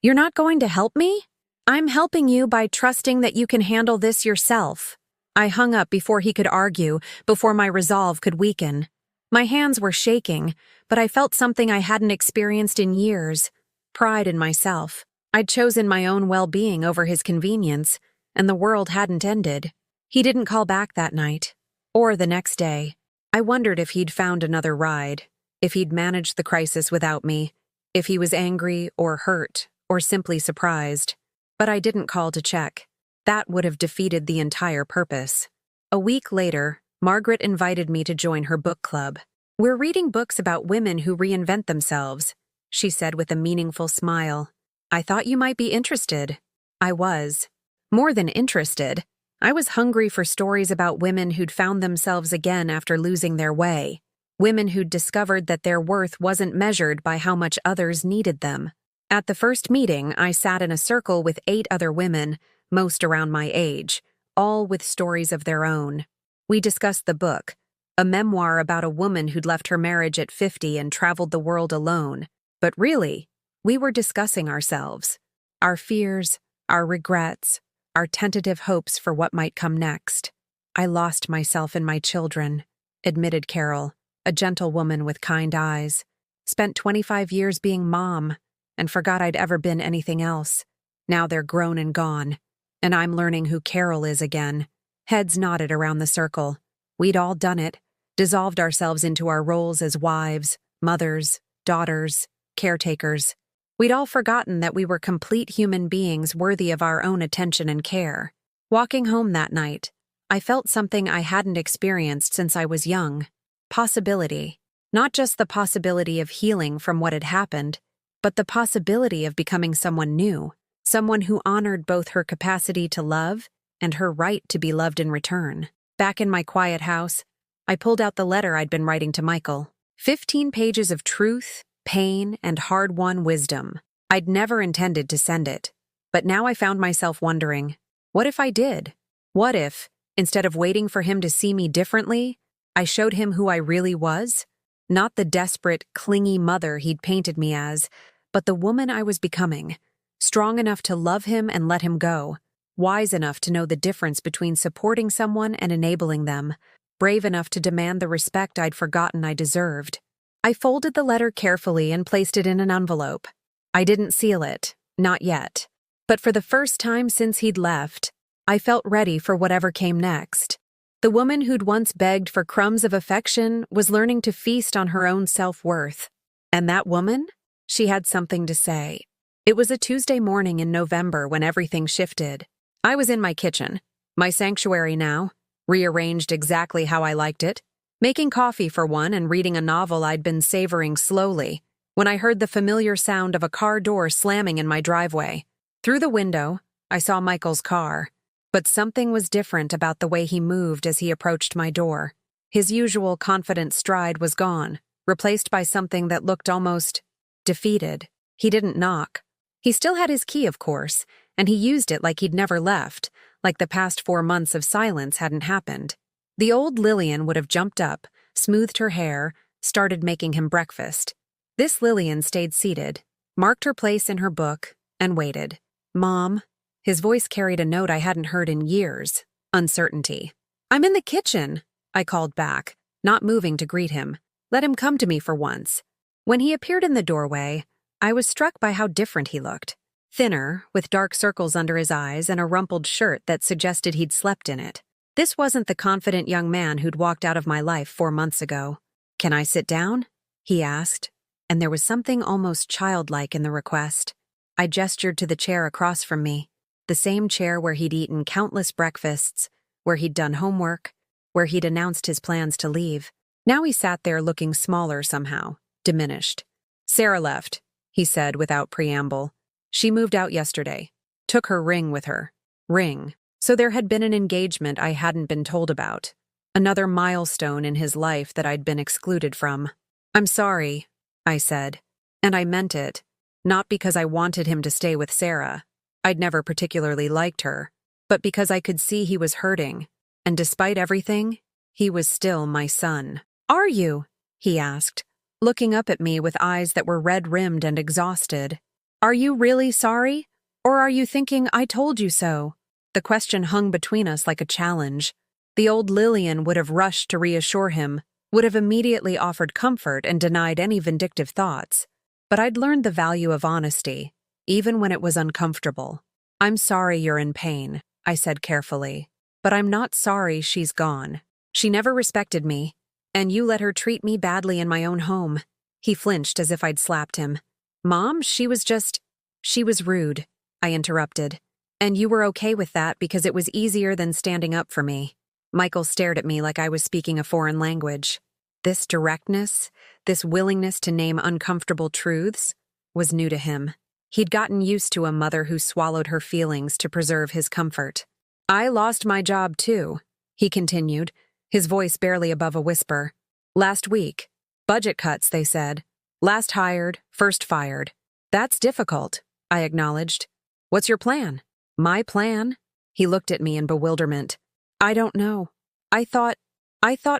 You're not going to help me?" "I'm helping you by trusting that you can handle this yourself." I hung up before he could argue, before my resolve could weaken. My hands were shaking, but I felt something I hadn't experienced in years. Pride in myself. I'd chosen my own well-being over his convenience, and the world hadn't ended. He didn't call back that night, or the next day. I wondered if he'd found another ride, if he'd managed the crisis without me, if he was angry or hurt or simply surprised. But I didn't call to check. That would have defeated the entire purpose. A week later, Margaret invited me to join her book club. "We're reading books about women who reinvent themselves," she said with a meaningful smile. "I thought you might be interested." I was. More than interested. I was hungry for stories about women who'd found themselves again after losing their way. Women who'd discovered that their worth wasn't measured by how much others needed them. At the first meeting, I sat in a circle with 8 other women, most around my age, all with stories of their own. We discussed the book, a memoir about a woman who'd left her marriage at 50 and traveled the world alone. But really, we were discussing ourselves. Our fears, our regrets, our tentative hopes for what might come next. I lost myself in my children, admitted Carol, a gentle woman with kind eyes. Spent 25 years being mom, and forgot I'd ever been anything else. Now they're grown and gone, and I'm learning who Carol is again. Heads nodded around the circle. We'd all done it, dissolved ourselves into our roles as wives, mothers, daughters, caretakers. We'd all forgotten that we were complete human beings worthy of our own attention and care. Walking home that night, I felt something I hadn't experienced since I was young. Possibility. Not just the possibility of healing from what had happened, but the possibility of becoming someone new, someone who honored both her capacity to love and her right to be loved in return. Back in my quiet house, I pulled out the letter I'd been writing to Michael. 15 pages of truth, pain, and hard-won wisdom. I'd never intended to send it, but now I found myself wondering, what if I did? What if, instead of waiting for him to see me differently, I showed him who I really was? Not the desperate, clingy mother he'd painted me as, but the woman I was becoming, strong enough to love him and let him go, wise enough to know the difference between supporting someone and enabling them, brave enough to demand the respect I'd forgotten I deserved. I folded the letter carefully and placed it in an envelope. I didn't seal it, not yet. But for the first time since he'd left, I felt ready for whatever came next. The woman who'd once begged for crumbs of affection was learning to feast on her own self-worth. And that woman? She had something to say. It was a Tuesday morning in November when everything shifted. I was in my kitchen, my sanctuary now, rearranged exactly how I liked it, making coffee for one and reading a novel I'd been savoring slowly, when I heard the familiar sound of a car door slamming in my driveway. Through the window, I saw Michael's car, but something was different about the way he moved as he approached my door. His usual confident stride was gone, replaced by something that looked almost defeated. He didn't knock. He still had his key, of course, and he used it like he'd never left, like the past 4 months of silence hadn't happened. The old Lillian would have jumped up, smoothed her hair, started making him breakfast. This Lillian stayed seated, marked her place in her book, and waited. "Mom." His voice carried a note I hadn't heard in years, uncertainty. "I'm in the kitchen," I called back, not moving to greet him. Let him come to me for once. When he appeared in the doorway, I was struck by how different he looked. Thinner, with dark circles under his eyes and a rumpled shirt that suggested he'd slept in it. This wasn't the confident young man who'd walked out of my life 4 months ago. "Can I sit down?" he asked, and there was something almost childlike in the request. I gestured to the chair across from me, the same chair where he'd eaten countless breakfasts, where he'd done homework, where he'd announced his plans to leave. Now he sat there looking smaller somehow, diminished. "Sarah left," he said without preamble. "She moved out yesterday. Took her ring with her." Ring. So there had been an engagement I hadn't been told about. Another milestone in his life that I'd been excluded from. "I'm sorry," I said. And I meant it. Not because I wanted him to stay with Sarah. I'd never particularly liked her. But because I could see he was hurting. And despite everything, he was still my son. "Are you?" he asked, looking up at me with eyes that were red-rimmed and exhausted. "Are you really sorry? Or are you thinking I told you so?" The question hung between us like a challenge. The old Lillian would have rushed to reassure him, would have immediately offered comfort and denied any vindictive thoughts. But I'd learned the value of honesty, even when it was uncomfortable. "I'm sorry you're in pain," I said carefully. "But I'm not sorry she's gone. She never respected me, and you let her treat me badly in my own home." He flinched as if I'd slapped him. "Mom, she was rude," I interrupted. "And you were okay with that because it was easier than standing up for me." Michael stared at me like I was speaking a foreign language. This directness, this willingness to name uncomfortable truths, was new to him. He'd gotten used to a mother who swallowed her feelings to preserve his comfort. "I lost my job too," he continued, his voice barely above a whisper. "Last week. Budget cuts, they said. Last hired, first fired. That's difficult," I acknowledged. "What's your plan?" "My plan?" He looked at me in bewilderment. "I don't know. I thought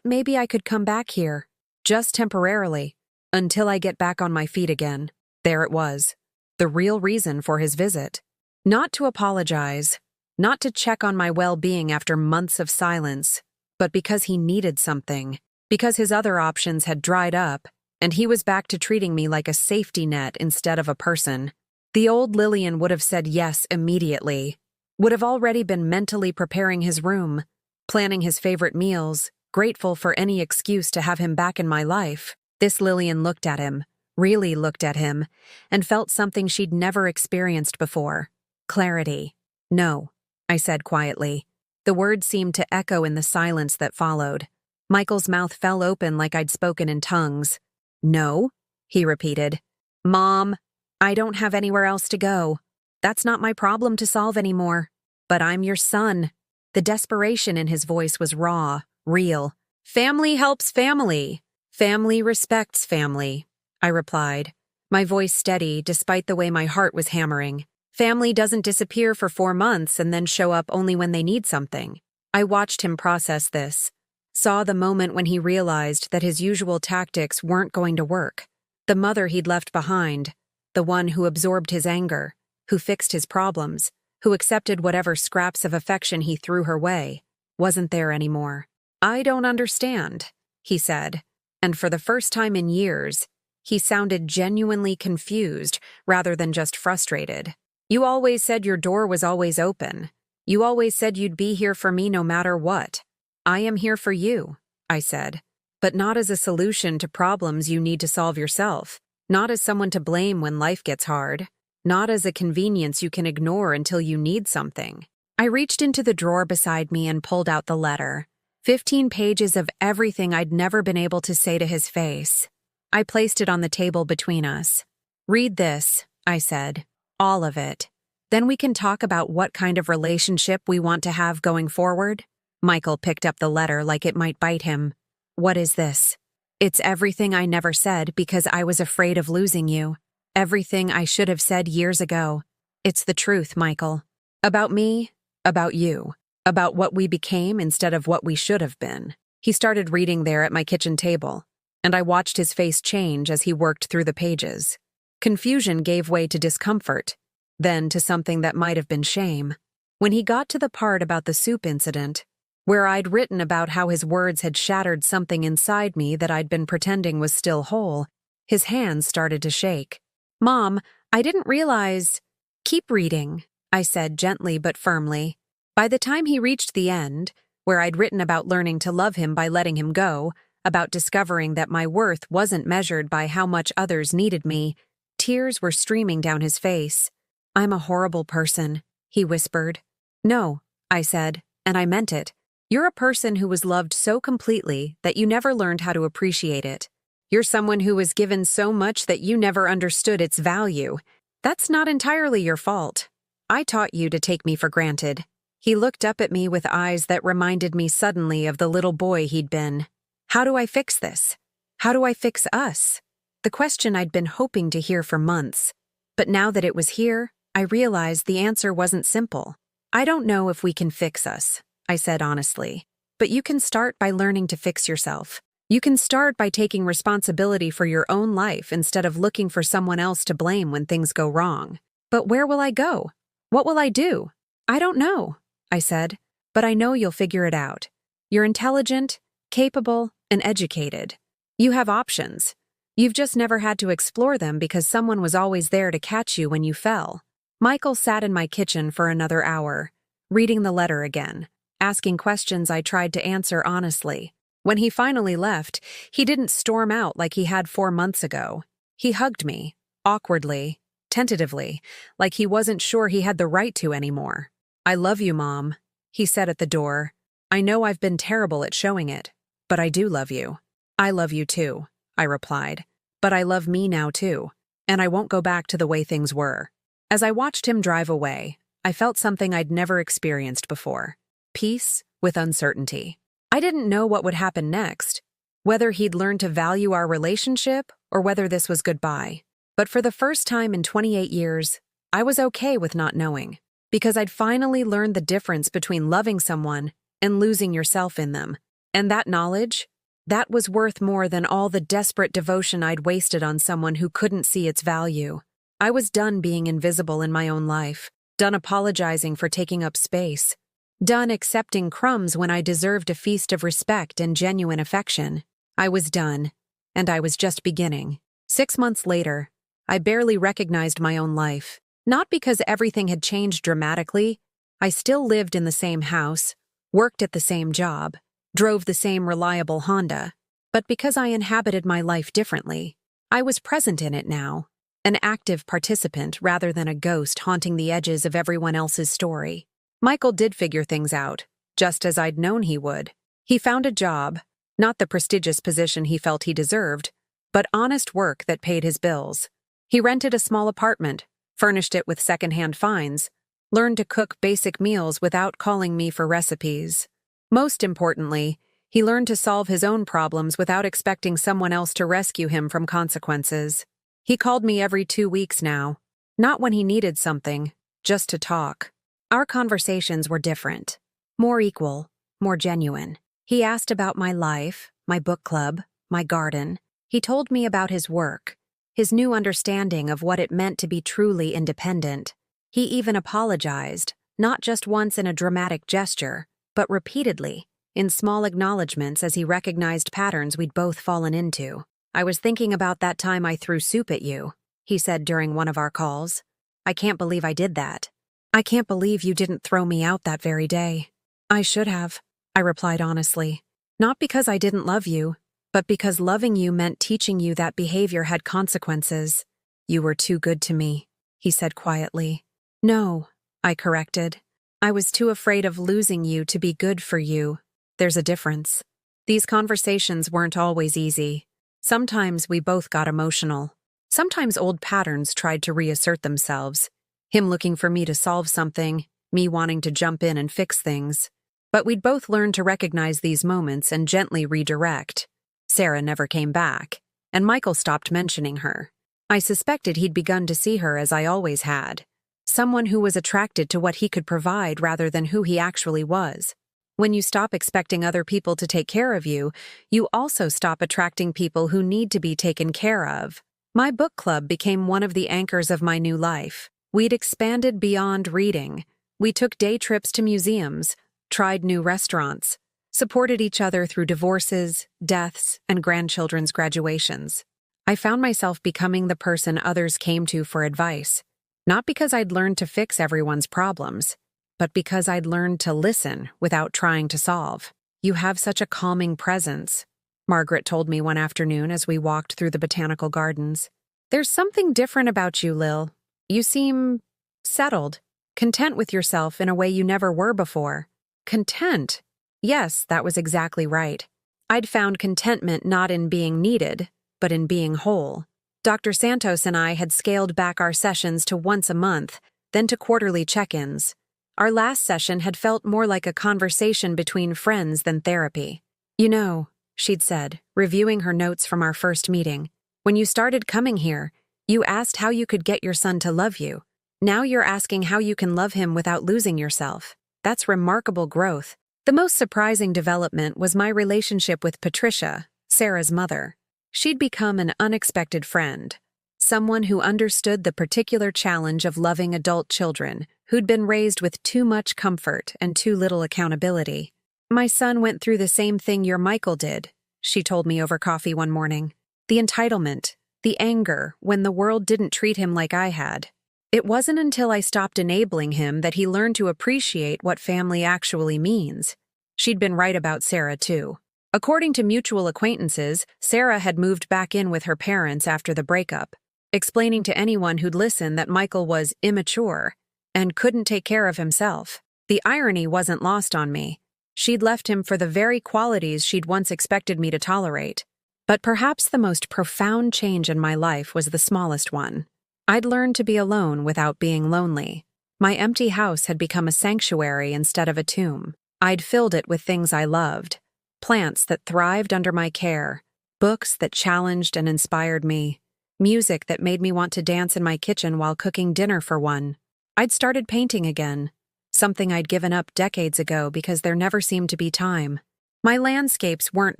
maybe I could come back here, just temporarily, until I get back on my feet again." There it was. The real reason for his visit. Not to apologize, not to check on my well-being after months of silence, but because he needed something, because his other options had dried up, and he was back to treating me like a safety net instead of a person. The old Lillian would have said yes immediately, would have already been mentally preparing his room, planning his favorite meals, grateful for any excuse to have him back in my life. This Lillian looked at him, really looked at him, and felt something she'd never experienced before. Clarity. No, I said quietly. The words seemed to echo in the silence that followed. Michael's mouth fell open like I'd spoken in tongues. No, he repeated. Mom, I don't have anywhere else to go. That's not my problem to solve anymore. But I'm your son. The desperation in his voice was raw, real. Family helps family. Family respects family, I replied, my voice steady despite the way my heart was hammering. Family doesn't disappear for 4 months and then show up only when they need something. I watched him process this, saw the moment when he realized that his usual tactics weren't going to work. The mother he'd left behind, the one who absorbed his anger, who fixed his problems, who accepted whatever scraps of affection he threw her way, wasn't there anymore. I don't understand, he said, and for the first time in years, he sounded genuinely confused rather than just frustrated. You always said your door was always open. You always said you'd be here for me no matter what. I am here for you, I said, but not as a solution to problems you need to solve yourself, not as someone to blame when life gets hard, not as a convenience you can ignore until you need something. I reached into the drawer beside me and pulled out the letter. 15 pages of everything I'd never been able to say to his face. I placed it on the table between us. Read this, I said. All of it. Then we can talk about what kind of relationship we want to have going forward. Michael picked up the letter like it might bite him. What is this? It's everything I never said because I was afraid of losing you. Everything I should have said years ago. It's the truth, Michael. About me, about you. About what we became instead of what we should have been. He started reading there at my kitchen table, and I watched his face change as he worked through the pages. Confusion gave way to discomfort, then to something that might have been shame. When he got to the part about the soup incident, where I'd written about how his words had shattered something inside me that I'd been pretending was still whole, his hands started to shake. Mom, I didn't realize... Keep reading, I said gently but firmly. By the time he reached the end, where I'd written about learning to love him by letting him go, about discovering that my worth wasn't measured by how much others needed me, tears were streaming down his face. I'm a horrible person, he whispered. No, I said, and I meant it. You're a person who was loved so completely that you never learned how to appreciate it. You're someone who was given so much that you never understood its value. That's not entirely your fault. I taught you to take me for granted. He looked up at me with eyes that reminded me suddenly of the little boy he'd been. How do I fix this? How do I fix us? The question I'd been hoping to hear for months. But now that it was here, I realized the answer wasn't simple. I don't know if we can fix us, I said honestly. But you can start by learning to fix yourself. You can start by taking responsibility for your own life instead of looking for someone else to blame when things go wrong. But where will I go? What will I do? I don't know, I said, but I know you'll figure it out. You're intelligent, capable, and educated. You have options. You've just never had to explore them because someone was always there to catch you when you fell. Michael sat in my kitchen for another hour, reading the letter again, asking questions I tried to answer honestly. When he finally left, he didn't storm out like he had 4 months ago. He hugged me, awkwardly, tentatively, like he wasn't sure he had the right to anymore. I love you, Mom, he said at the door. I know I've been terrible at showing it, but I do love you. I love you too, I replied. But I love me now too, and I won't go back to the way things were. As I watched him drive away, I felt something I'd never experienced before. Peace with uncertainty. I didn't know what would happen next, whether he'd learn to value our relationship or whether this was goodbye. But for the first time in 28 years, I was okay with not knowing, because I'd finally learned the difference between loving someone and losing yourself in them. And that knowledge, that was worth more than all the desperate devotion I'd wasted on someone who couldn't see its value. I was done being invisible in my own life. Done apologizing for taking up space. Done accepting crumbs when I deserved a feast of respect and genuine affection. I was done, and I was just beginning. 6 months later, I barely recognized my own life. Not because everything had changed dramatically. I still lived in the same house, worked at the same job, drove the same reliable Honda, but because I inhabited my life differently. I was present in it now, an active participant rather than a ghost haunting the edges of everyone else's story. Michael did figure things out, just as I'd known he would. He found a job, not the prestigious position he felt he deserved, but honest work that paid his bills. He rented a small apartment, furnished it with secondhand finds, learned to cook basic meals without calling me for recipes. Most importantly, he learned to solve his own problems without expecting someone else to rescue him from consequences. He called me every 2 weeks now, not when he needed something, just to talk. Our conversations were different, more equal, more genuine. He asked about my life, my book club, my garden. He told me about his work, his new understanding of what it meant to be truly independent. He even apologized, not just once in a dramatic gesture, but repeatedly, in small acknowledgments as he recognized patterns we'd both fallen into. "I was thinking about that time I threw soup at you," he said during one of our calls. "I can't believe I did that. I can't believe you didn't throw me out that very day." "I should have," I replied honestly. "Not because I didn't love you, but because loving you meant teaching you that behavior had consequences." "You were too good to me," he said quietly. "No," I corrected. "I was too afraid of losing you to be good for you. There's a difference." These conversations weren't always easy. Sometimes we both got emotional. Sometimes old patterns tried to reassert themselves. Him looking for me to solve something, me wanting to jump in and fix things. But we'd both learned to recognize these moments and gently redirect. Sarah never came back, and Michael stopped mentioning her. I suspected he'd begun to see her as I always had. Someone who was attracted to what he could provide rather than who he actually was. When you stop expecting other people to take care of you, you also stop attracting people who need to be taken care of. My book club became one of the anchors of my new life. We'd expanded beyond reading. We took day trips to museums, tried new restaurants, supported each other through divorces, deaths, and grandchildren's graduations. I found myself becoming the person others came to for advice, not because I'd learned to fix everyone's problems, but because I'd learned to listen without trying to solve. "You have such a calming presence," Margaret told me one afternoon as we walked through the botanical gardens. "There's something different about you, Lil. You seem settled, content with yourself in a way you never were before." Content? Yes, that was exactly right. I'd found contentment not in being needed, but in being whole. Dr. Santos and I had scaled back our sessions to once a month, then to quarterly check-ins. Our last session had felt more like a conversation between friends than therapy. "You know," she'd said, reviewing her notes from our first meeting, "when you started coming here, you asked how you could get your son to love you. Now you're asking how you can love him without losing yourself. That's remarkable growth." The most surprising development was my relationship with Patricia, Sarah's mother. She'd become an unexpected friend, someone who understood the particular challenge of loving adult children who'd been raised with too much comfort and too little accountability. "My son went through the same thing your Michael did," she told me over coffee one morning. "The entitlement, the anger when the world didn't treat him like I had. It wasn't until I stopped enabling him that he learned to appreciate what family actually means." She'd been right about Sarah, too. According to mutual acquaintances, Sarah had moved back in with her parents after the breakup, explaining to anyone who'd listen that Michael was immature and couldn't take care of himself. The irony wasn't lost on me. She'd left him for the very qualities she'd once expected me to tolerate. But perhaps the most profound change in my life was the smallest one. I'd learned to be alone without being lonely. My empty house had become a sanctuary instead of a tomb. I'd filled it with things I loved, plants that thrived under my care, books that challenged and inspired me, music that made me want to dance in my kitchen while cooking dinner for one. I'd started painting again, something I'd given up decades ago because there never seemed to be time. My landscapes weren't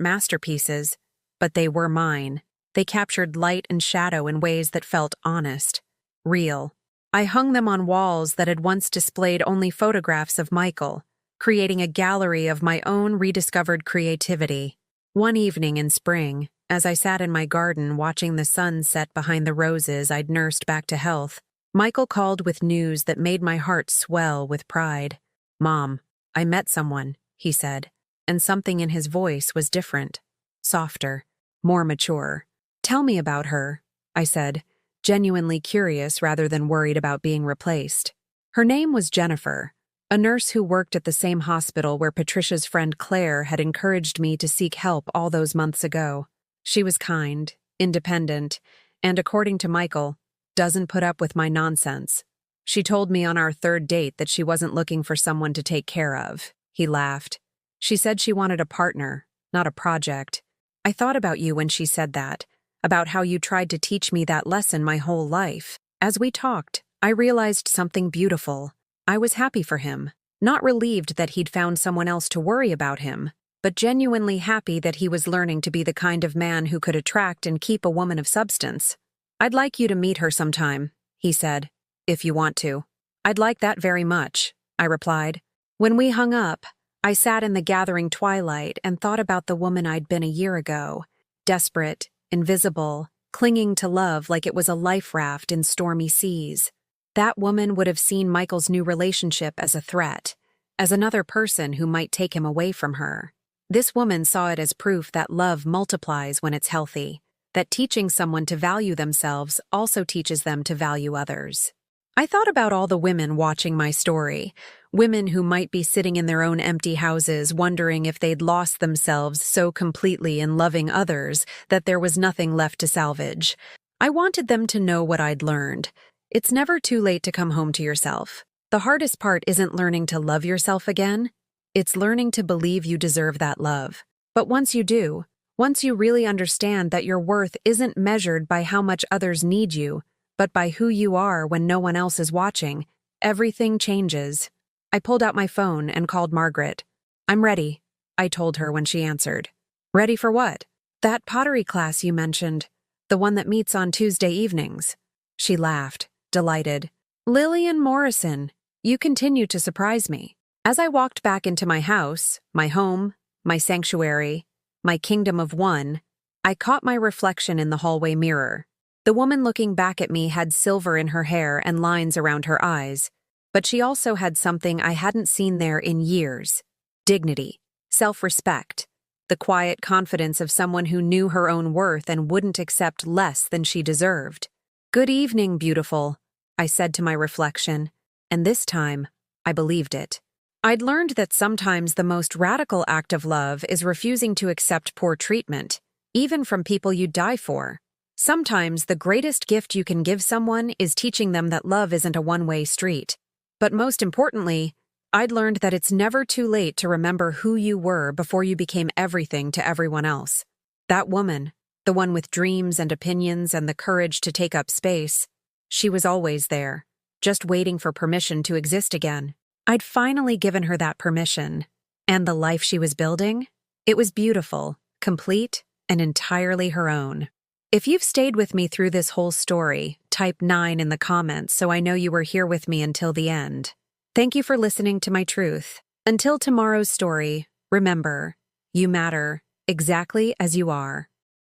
masterpieces, but they were mine. They captured light and shadow in ways that felt honest, real. I hung them on walls that had once displayed only photographs of Michael, creating a gallery of my own rediscovered creativity. One evening in spring, as I sat in my garden watching the sun set behind the roses I'd nursed back to health, Michael called with news that made my heart swell with pride. "Mom, I met someone," he said, and something in his voice was different, softer, more mature. "Tell me about her," I said, genuinely curious rather than worried about being replaced. Her name was Jennifer, a nurse who worked at the same hospital where Patricia's friend Claire had encouraged me to seek help all those months ago. She was kind, independent, and, according to Michael, doesn't put up with my nonsense. She told me on our third date that she wasn't looking for someone to take care of. He laughed. She said she wanted a partner, not a project. I thought about you when she said that, about how you tried to teach me that lesson my whole life. As we talked, I realized something beautiful. I was happy for him, not relieved that he'd found someone else to worry about him, but genuinely happy that he was learning to be the kind of man who could attract and keep a woman of substance. "I'd like you to meet her sometime," he said, "if you want to." "I'd like that very much," I replied. When we hung up, I sat in the gathering twilight and thought about the woman I'd been a year ago, desperate, invisible, clinging to love like it was a life raft in stormy seas. That woman would have seen Michael's new relationship as a threat, as another person who might take him away from her. This woman saw it as proof that love multiplies when it's healthy, that teaching someone to value themselves also teaches them to value others. I thought about all the women watching my story, women who might be sitting in their own empty houses wondering if they'd lost themselves so completely in loving others that there was nothing left to salvage. I wanted them to know what I'd learned. It's never too late to come home to yourself. The hardest part isn't learning to love yourself again. It's learning to believe you deserve that love. But once you do, once you really understand that your worth isn't measured by how much others need you, but by who you are when no one else is watching, everything changes. I pulled out my phone and called Margaret. "I'm ready," I told her when she answered. "Ready for what?" "That pottery class you mentioned, the one that meets on Tuesday evenings." She laughed, delighted. "Lillian Morrison, you continue to surprise me." As I walked back into my house, my home, my sanctuary, my kingdom of one, I caught my reflection in the hallway mirror. The woman looking back at me had silver in her hair and lines around her eyes, but she also had something I hadn't seen there in years: dignity, self-respect, the quiet confidence of someone who knew her own worth and wouldn't accept less than she deserved. "Good evening, beautiful," I said to my reflection, and this time, I believed it. I'd learned that sometimes the most radical act of love is refusing to accept poor treatment, even from people you'd die for. Sometimes the greatest gift you can give someone is teaching them that love isn't a one-way street. But most importantly, I'd learned that it's never too late to remember who you were before you became everything to everyone else. That woman, the one with dreams and opinions and the courage to take up space, she was always there, just waiting for permission to exist again. I'd finally given her that permission. And the life she was building? It was beautiful, complete, and entirely her own. If you've stayed with me through this whole story, type 9 in the comments so I know you were here with me until the end. Thank you for listening to my truth. Until tomorrow's story, remember, you matter exactly as you are.